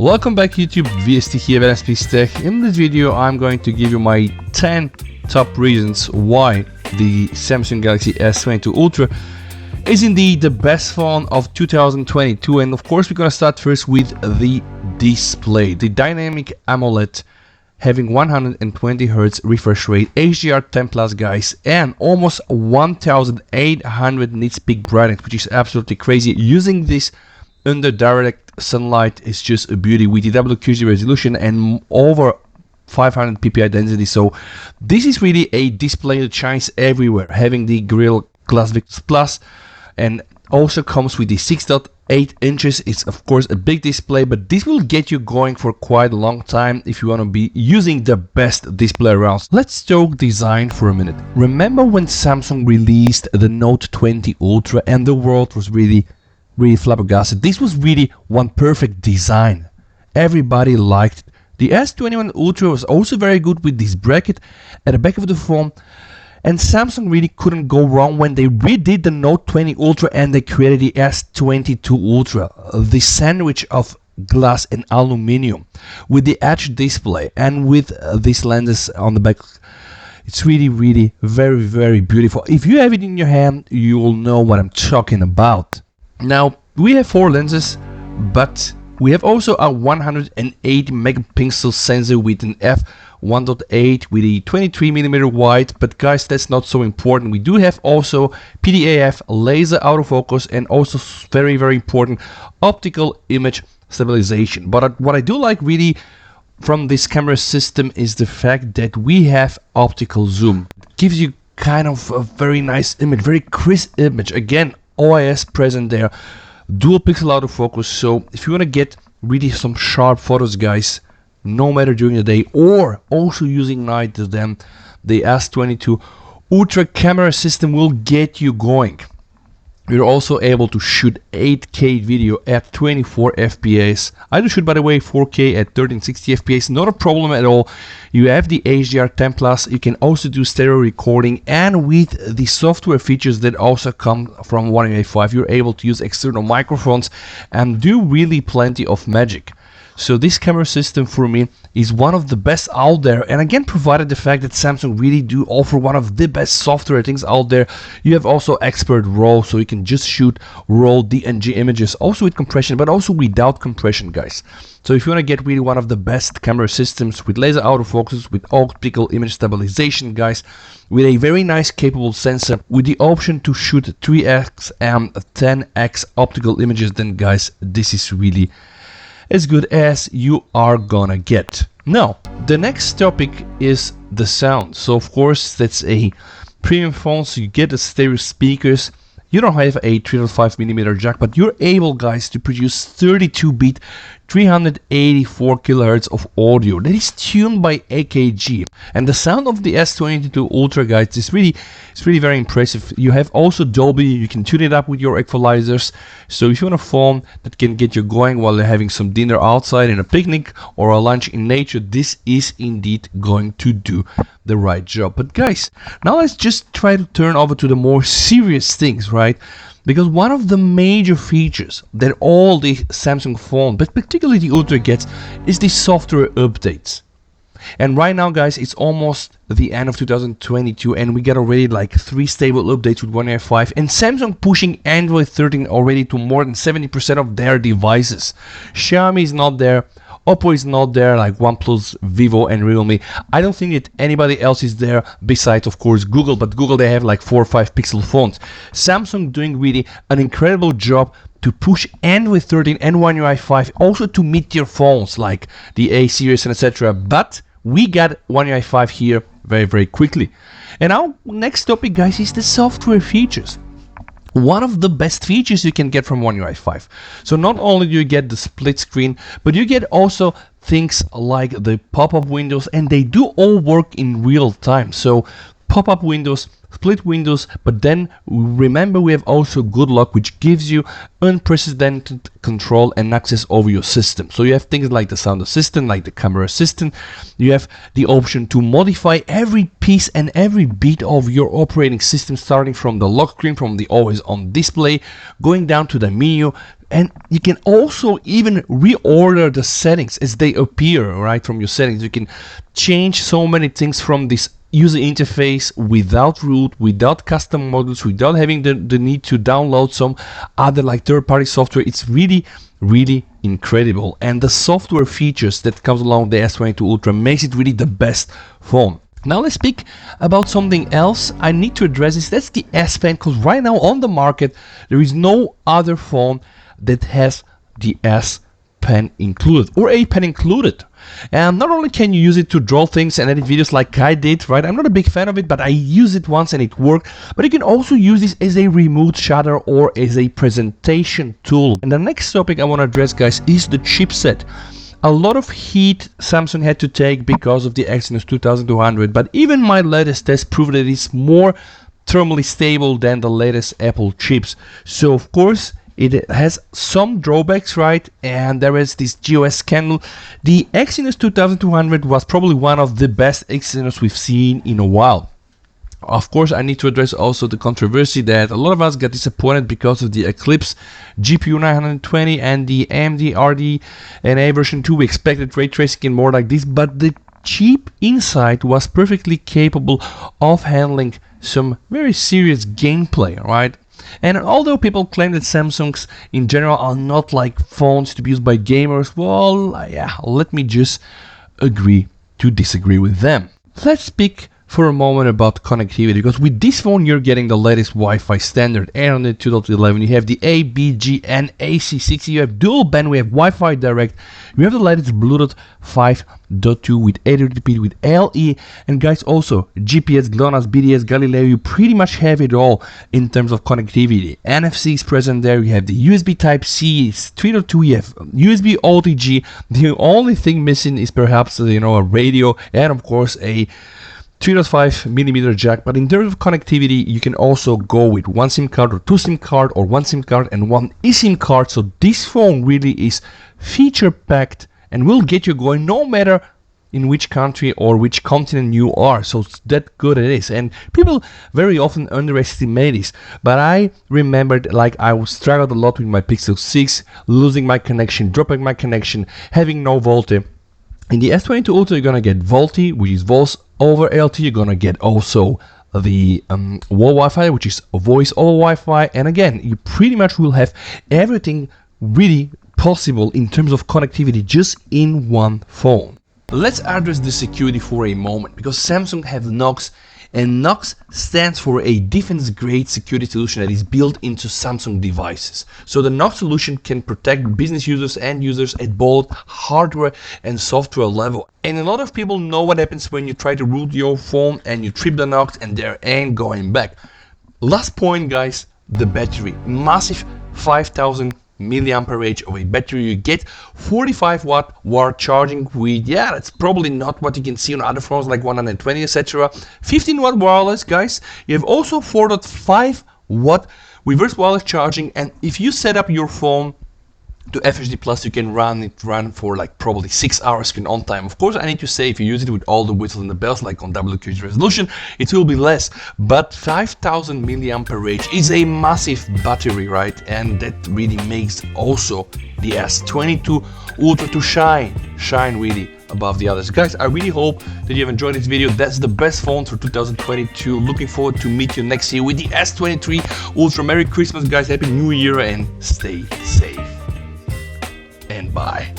Welcome back YouTube, VST here at SP's Tech. In this video I'm going to give you my 10 top reasons why the Samsung Galaxy S22 Ultra is indeed the best phone of 2022, and of course we're gonna start first with the display. The dynamic AMOLED having 120Hz refresh rate, HDR10+, guys, and almost 1800 nits peak brightness, which is absolutely crazy. Using this under direct sunlight is just a beauty with the WQHD resolution and over 500 ppi density. So this is really a display that shines everywhere, having the Gorilla Glass Victus Plus, and also comes with the 6.8 inches. It's of course a big display, but this will get you going for quite a long time if you want to be using the best display around. Let's talk design for a minute. Remember when Samsung released the Note 20 Ultra and the world was really flabbergasted? This was really one perfect design. Everybody liked it. The S21 Ultra was also very good with this bracket at the back of the phone, and Samsung really couldn't go wrong when they redid the Note 20 Ultra and they created the S22 Ultra, the sandwich of glass and aluminum with the edge display and with these lenses on the back. It's really very beautiful. If you have it in your hand, you will know what I'm talking about. Now we have 4 lenses, but we have also a 108 megapixel sensor with an f1.8 with a 23mm wide, but guys, that's not so important. We do have also PDAF laser autofocus and also very important optical image stabilization. But what I do like really from this camera system is the fact that we have optical zoom. It gives you kind of a very nice image, very crisp image. Again, OIS present there, dual pixel autofocus. So if you want to get really some sharp photos, guys, no matter during the day or also using night, then the S22 Ultra camera system will get you going. You're also able to shoot 8K video at 24 FPS. I do shoot, by the way, 4K at 1360 FPS, not a problem at all. You have the HDR10+, you can also do stereo recording, and with the software features that also come from One UI 5, you're able to use external microphones and do really plenty of magic. So this camera system for me is one of the best out there, and again, provided the fact that Samsung really do offer one of the best software things out there. You have also expert RAW, so you can just shoot raw DNG images, also with compression, but also without compression, guys. So if you want to get really one of the best camera systems with laser autofocus, with optical image stabilization, guys, with a very nice capable sensor, with the option to shoot 3x and 10x optical images, then guys, this is really as good as you are gonna get. Now, the next topic is the sound. So of course, that's a premium phone, so you get the stereo speakers. You don't have a 3.5mm jack, but you're able, guys, to produce 32-bit 384 kHz of audio that is tuned by AKG. And the sound of the S22 Ultra, guys, is really very impressive. You have also Dolby, you can tune it up with your equalizers. So if you want a phone that can get you going while you're having some dinner outside in a picnic or a lunch in nature, this is indeed going to do the right job. But guys, now let's just try to turn over to the more serious things, right? Because one of the major features that all the Samsung phone, but particularly the Ultra, gets is the software updates. And right now, guys, it's almost the end of 2022 and we get already like 3 stable updates with One UI 5, and Samsung pushing Android 13 already to more than 70% of their devices. Xiaomi is not there, Oppo is not there, like OnePlus, Vivo and Realme. I don't think that anybody else is there besides, of course, Google, but Google, they have like 4 or 5 pixel phones. Samsung doing really an incredible job to push Android 13 and One UI 5 also to mid-tier phones like the A series and etc. But we got One UI 5 here very quickly. And our next topic, guys, is the software features. One of the best features you can get from One UI 5. So not only do you get the split screen, but you get also things like the pop-up windows, and they do all work in real time. So pop-up windows, split windows, but then remember we have also good lock, which gives you unprecedented control and access over your system. So you have things like the sound assistant, like the camera assistant. You have the option to modify every piece and every bit of your operating system, starting from the lock screen, from the always on display, going down to the menu, And you can also even reorder the settings as they appear right from your settings. You can change so many things from this user interface without root, without custom modules, without having the need to download some other like third-party software. It's really incredible, and the software features that comes along the S22 Ultra makes it really the best phone. Now let's speak about something else I need to address this. That's the S Pen, because right now on the market there is no other phone that has the S Pen included, or a pen included. And not only can you use it to draw things and edit videos like I did, right? I'm not a big fan of it, but I used it once and it worked. But you can also use this as a remote shutter or as a presentation tool. And the next topic I want to address, guys, is the chipset. A lot of heat Samsung had to take because of the Exynos 2200, but even my latest test proved that it's more thermally stable than the latest Apple chips. So of course it has some drawbacks, right? And there is this GOS scandal. The Exynos 2200 was probably one of the best Exynos we've seen in a while. Of course, I need to address also the controversy that a lot of us got disappointed because of the Eclipse GPU 920 and the AMD RDNA version 2. We expected ray tracing and more like this, but the chip inside was perfectly capable of handling some very serious gameplay, right? And although people claim that Samsungs in general are not like phones to be used by gamers, well, yeah, let me just agree to disagree with them. Let's speak for a moment about connectivity, because with this phone you're getting the latest Wi-Fi standard, 802.11. You have the A, B, G, and AC60. You have dual band. We have Wi-Fi Direct. You have the latest Bluetooth 5.2 with 802.11 with LE, and guys, also GPS, GLONASS, BDS, Galileo. You pretty much have it all in terms of connectivity. NFC is present there. You have the USB Type-C, 3.2. You have USB OTG. The only thing missing is perhaps a radio, and of course a 3.5mm jack. But in terms of connectivity, you can also go with one SIM card or two SIM card, or one SIM card and one eSIM card. So this phone really is feature packed and will get you going no matter in which country or which continent you are. So it's that good it is, and people very often underestimate this. But I remembered, like, I struggled a lot with my Pixel 6, losing my connection, dropping my connection, having no VoLTE. In the S22 Ultra, you're gonna get VoLTE, which is voice over LTE. You're gonna get also the wall Wi-Fi, which is voice over Wi-Fi. And again, you pretty much will have everything really possible in terms of connectivity just in one phone. Let's address the security for a moment, because Samsung have Knox, and Knox stands for a defense-grade security solution that is built into Samsung devices. So the Knox solution can protect business users and users at both hardware and software level. And a lot of people know what happens when you try to root your phone and you trip the Knox and there ain't going back. Last point, guys, the battery. Massive 5000 mAh of a battery. You get 45 watt wire charging with, yeah, that's probably not what you can see on other phones like 120, etc. 15 watt wireless, guys. You have also 4.5 watt reverse wireless charging, and if you set up your phone to FHD Plus, you can run for like probably 6 hours on time. Of course, I need to say, if you use it with all the whistles and the bells like on WQHD resolution, it will be less, but 5000 mAh is a massive battery, right? And that really makes also the S22 Ultra to shine really above the others. Guys, I really hope that you have enjoyed this video. That's the best phone for 2022. Looking forward to meet you next year with the S23 Ultra. Merry Christmas, guys. Happy New Year, and stay safe. And bye.